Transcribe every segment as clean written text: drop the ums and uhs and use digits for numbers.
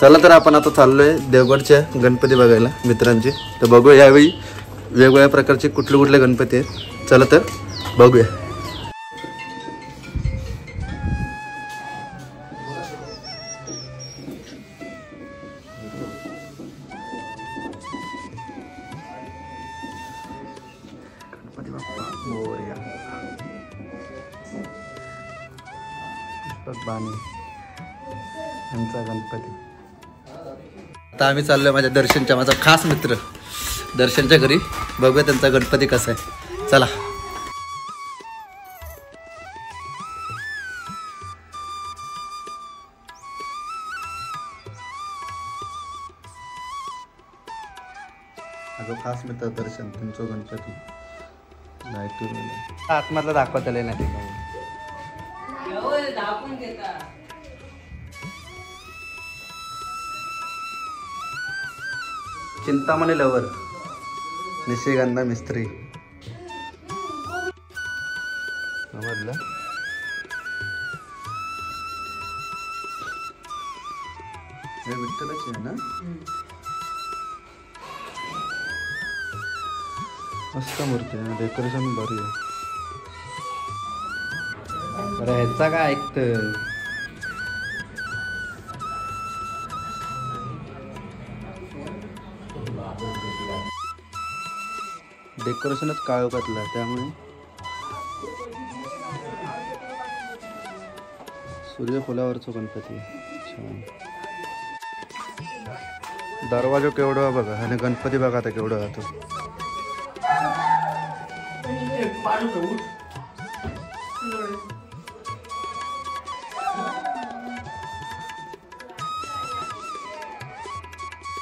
चला तर आपण आता चाललोय देवगडच्या गणपती बघायला मित्रांचे. तर बघूया यावेळी वेगवेगळ्या प्रकारचे कुठले कुठले गणपती आहेत. चला तर बघूया. गणपती बाप्पा मोरया. पुष्पक बाणी यांचा गणपती. आता आम्ही चाललोय माझ्या दर्शनच्या, माझा खास मित्र दर्शनच्या घरी. बघूया त्यांचा गणपती कसा आहे. चला. माझा खास मित्र दर्शन, तुमचा गणपती आतमधला दाखवता आले नाही ते. चिंतामणी लवर निशिगंधा मिस्त्री समजलं. हे विठ्ठलाची आहे ना. मस्त मूर्ती आहे, डेकोरेशन बरी आहे. बरं ह्याचा काय ऐकतं. डेकोरेशनच काळोखातलं त्यामुळे सूर्यफुलावरचा गणपती छान. दरवाजा केवढा बघा आणि गणपती बघा आता केवढा राहतो.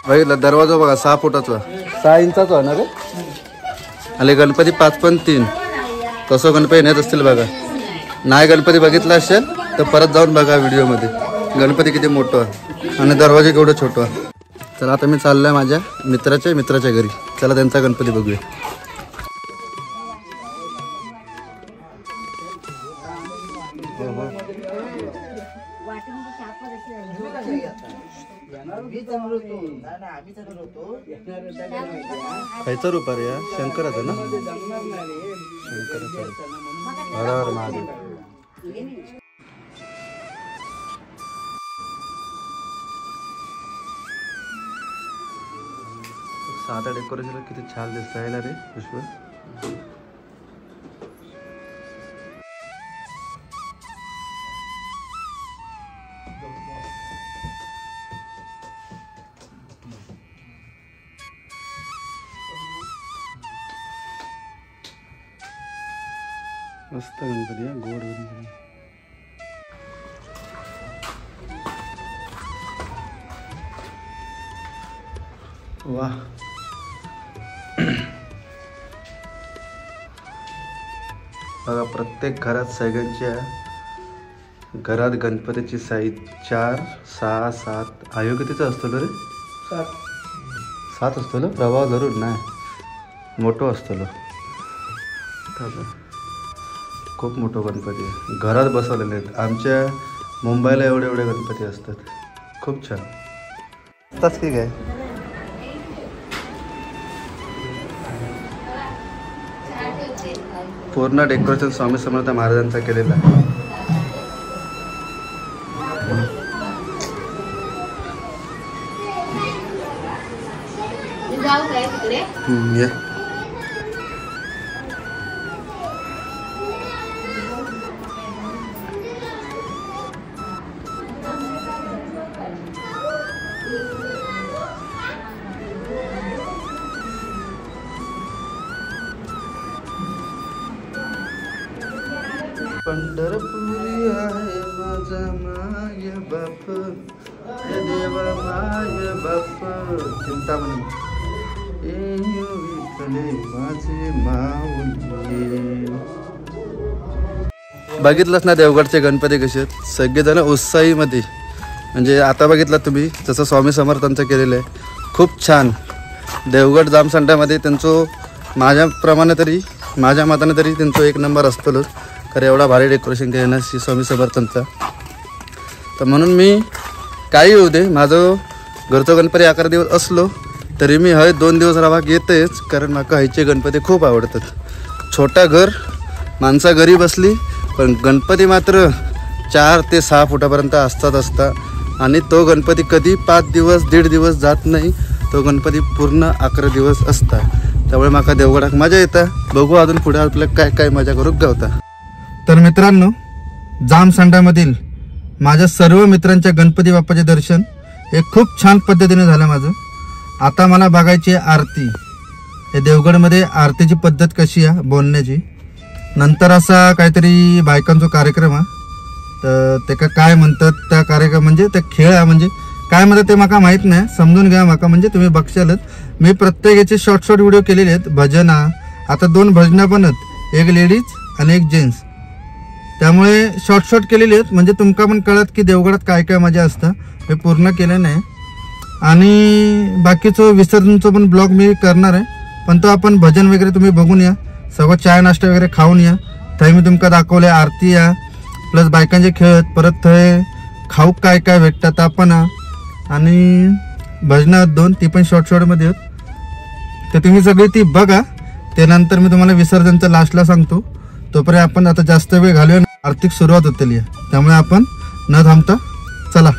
बघितलं दरवाजा बघा 6 फुटाचा 6 इंचाचा ना रे. आणि गणपती 5.3. कसं गणपती नेत असतील बघा. नाही गणपती बघितला असेल तर परत जाऊन बघा व्हिडिओमध्ये. गणपती किती मोठं आहे आणि दरवाजा केवढं छोटं आहे. चला आता मी चाललोय माझ्या मित्राच्या घरी. चला त्यांचा गणपती बघूया. खायचा रूप रे या शंकराचं ना. शंकराचं हर हर महादेव. साधा डेकोरेशन किती छान दिसत आहे ना रे पुष्प. मस्त गणपती आहे, गोड गणपती. वा बघा प्रत्येक घरात सगळ्यांच्या घरात गणपतीची साईज 4, 6, 7 आयो कितीचा असतो रे. 7 असतो ना. प्रभाव जरूर नाही मोठं असतो. खूप मोठं गणपती आहे. घरात बसवलेले आहेत. आमच्या मुंबईला एवढे एवढे गणपती असतात. खूप छान असतात की काय. पूर्ण डेकोरेशन स्वामी समर्थ महाराजांचा केलेला आहे. पंढरपुरी आहे माझा माय बाप, देवा माय बाप चिंतामणी विठ्ठले माझे माऊली. बघितलंच ना देवगडचे गणपती कसे आहेत. सगळेजण उत्साहीमध्ये. म्हणजे आता बघितलं तुम्ही जसं स्वामी समर्थांचं केलेलं आहे खूप छान. देवगड जामसंड्यामध्ये त्यांचं माझ्याप्रमाणे तरी माझ्या मताने तरी त्यांचं 1 नंबर असतोच. कारण एवढा भारी डेकोरेशन केलं ना स्वामी समर्थांचा. तर म्हणून मी काही होऊ दे माझं घरचो गणपती 11 दिवस असलो तरी मी हय 2 दिवस रावाक येतेच, कारण म्हाका हयचे गणपती खूप आवडतात. छोटा घर, माणसा घरी बसली, पण गणपती मात्र 4 ते 6 फुटापर्यंत असता आणि तो गणपती कधी 5 दिवस 1.5 दिवस जात नाही. तो गणपती पूर्ण 11 दिवस असता. त्यामुळे माका देवगडाक मजा येता. बघू अजून पुढे आपल्याला काय काय मजा करूक गावता. तर मित्रांनो, जामसंडामधील माझ्या सर्व मित्रांच्या गणपती बाप्पाचे दर्शन हे खूप छान पद्धतीने झालं माझं. आता मला बघायची आरती. हे देवगडमध्ये आरतीची पद्धत कशी आहे बोलण्याची. नंतर असा काहीतरी बायकांचा कार्यक्रम आहे, तर ते काय म्हणतात त्या कार्यक्रम म्हणजे ते खेळ आहे, म्हणजे काय म्हणतात ते माका माहीत नाही, समजून घ्या माका. म्हणजे तुम्ही बघशालच, मी प्रत्येक याचे शॉर्ट व्हिडिओ केलेले आहेत. भजन आता 2 भजनं पण आहेत, एक लेडीज आणि एक जेंट्स. त्यामुळे शॉर्ट केलेले आहेत, म्हणजे तुमका पण कळत की देवगडात काय काय मजा असतं. हे पूर्ण केलं नाही. आणि बाकीचं विसर्जनचं पण ब्लॉग मी करणार आहे, पण तो आपण भजन वगैरे तुम्ही बघून या. सगळं चाय नाश्ता वगैरे खाऊन या. थंय मी तुमका दाखवले आरती या प्लस बायकांचे खेळ, परत थंय खाऊक काय काय भेटतात आपण, आणि भजनं 2 ती पण शॉर्टमध्ये आहेत. तर तुम्ही सगळी ती बघा. त्यानंतर मी तुम्हाला विसर्जनचं लास्टला सांगतो. तोपर्यंत आपण आता जास्त वेळ घालूया, आर्थिक सुरुवात होतली आहे. त्यामुळे आपण न थांबता चला.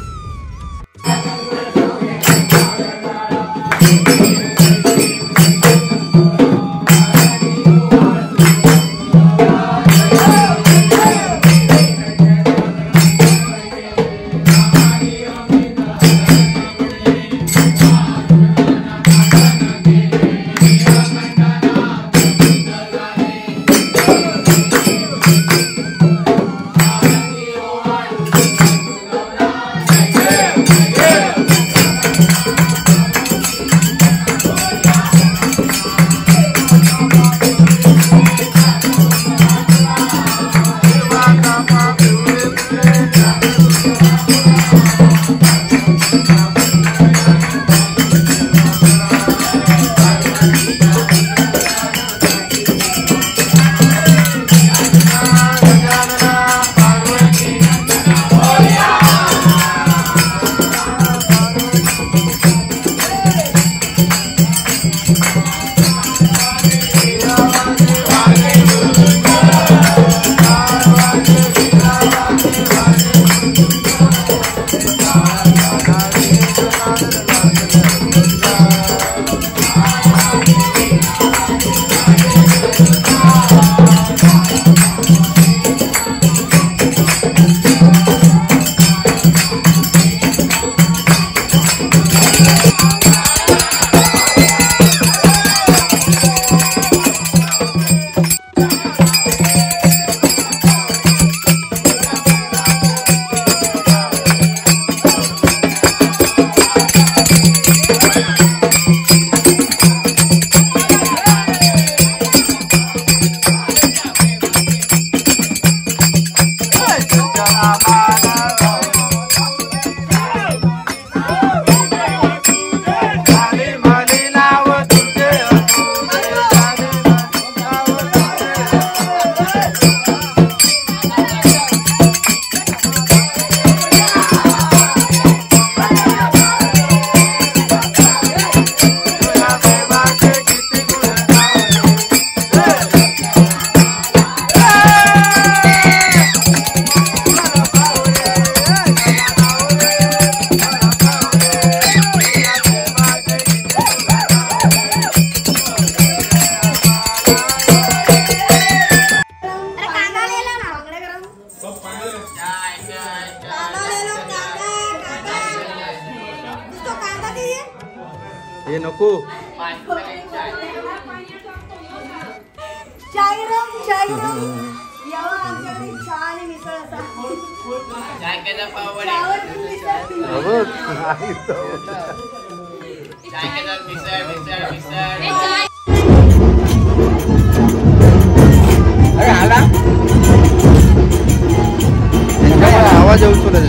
ये नको आवाज येऊ तुला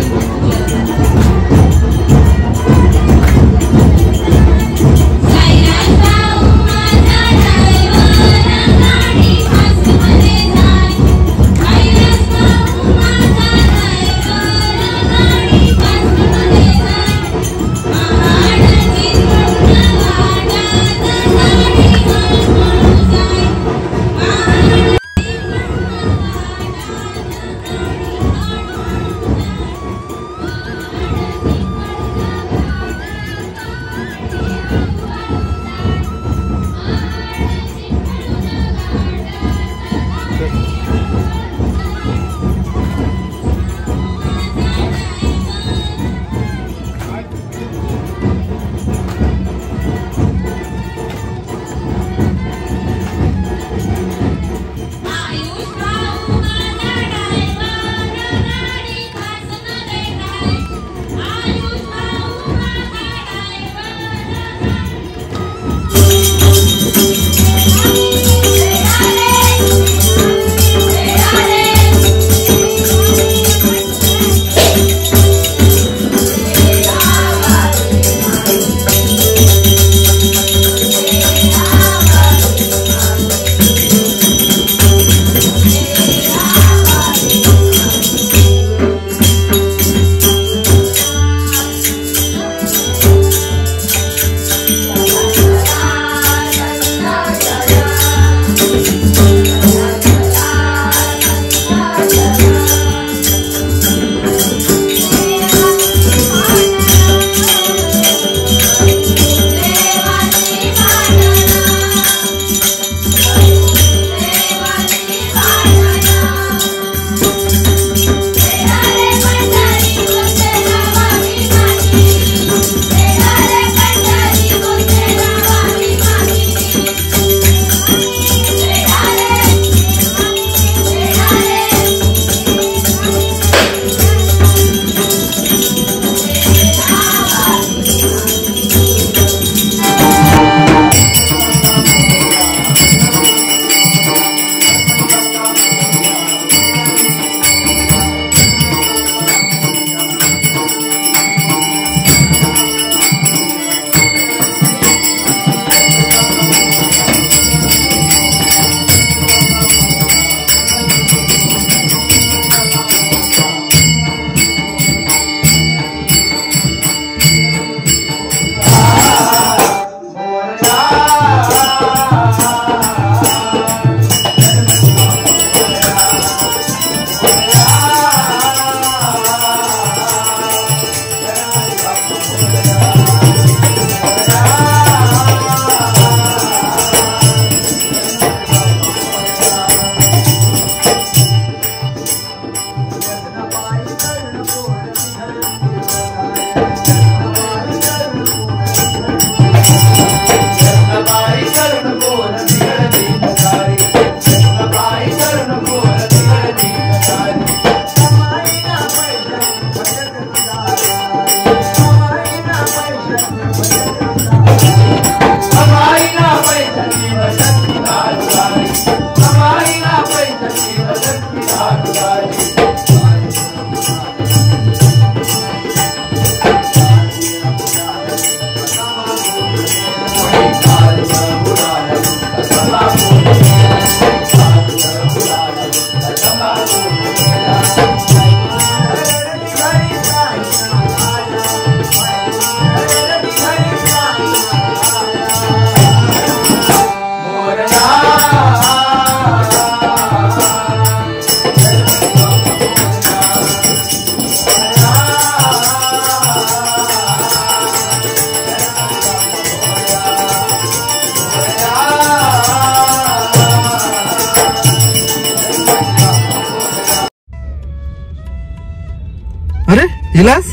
अरे इलास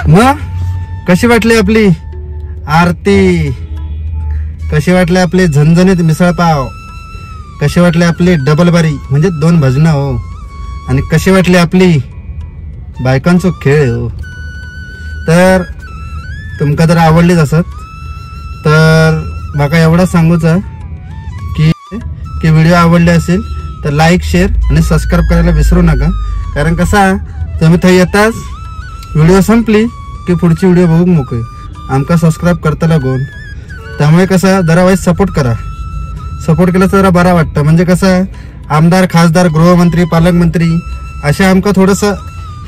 मग कशी वाटली आपली आरती, कशी वाटली आपली झणझणीत मिसळ पाव, कशी वाटली आपली डबल बारी म्हणजे 2 भजनं हो, आणि कशी वाटली आपली बायकांचो खेळ हो. तर तुमका जर आवडलीच असत तर माका एवढंच सांगूचा की व्हिडिओ आवडले असेल तर लाईक शेअर आणि सबस्क्राईब करायला विसरू नका. कारण कसा तुम्ही थंय येताच व्हिडिओ संपली की पुढची व्हिडिओ बघूक मोकळे आमका सबस्क्राईब करता लागून. त्यामुळे कसं जरा वाईज सपोर्ट करा. सपोर्ट केलं तर जरा बरा वाटतं. म्हणजे कसं आमदार खासदार गृहमंत्री पालकमंत्री असे आमका थोडंसं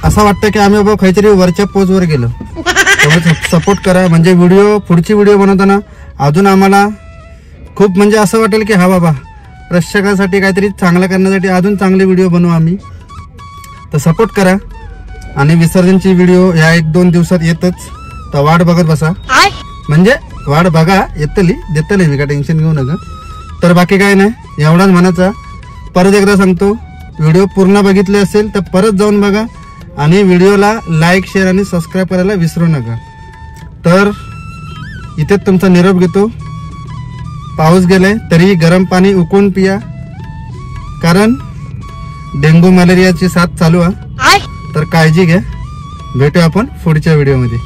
असं वाटतं की आम्ही बाबा काहीतरी वरच्या पोजवर गेलो. त्यामुळे सपोर्ट करा. म्हणजे व्हिडिओ पुढची व्हिडिओ बनवताना अजून आम्हाला खूप म्हणजे असं वाटेल की हा बाबा प्रेक्षकांसाठी काहीतरी चांगलं करण्यासाठी अजून चांगले व्हिडिओ बनवू आम्ही. तर सपोर्ट करा. आणि विसर्जनची व्हिडिओ ह्या 1-2 दिवसात येतच. तर वाट बघत बसा. म्हणजे वाट बघा येतली देतली मी, का टेन्शन घेऊ नका. तर बाकी काय नाही एवढाच म्हणायचा. परत एकदा सांगतो व्हिडिओ पूर्ण बघितले असेल तर परत जाऊन बघा आणि व्हिडिओला लाईक शेअर आणि सबस्क्राईब करायला विसरू नका. तर इथेच तुमचा निरोप घेतो. पाऊस गेलाय तरी गरम पाणी उकळून पिया, कारण डेंग्यू मलेरियाची साथ चालू आहे. तर काळजी घ्या. भेटू आपण पुढच्या व्हिडिओमध्ये.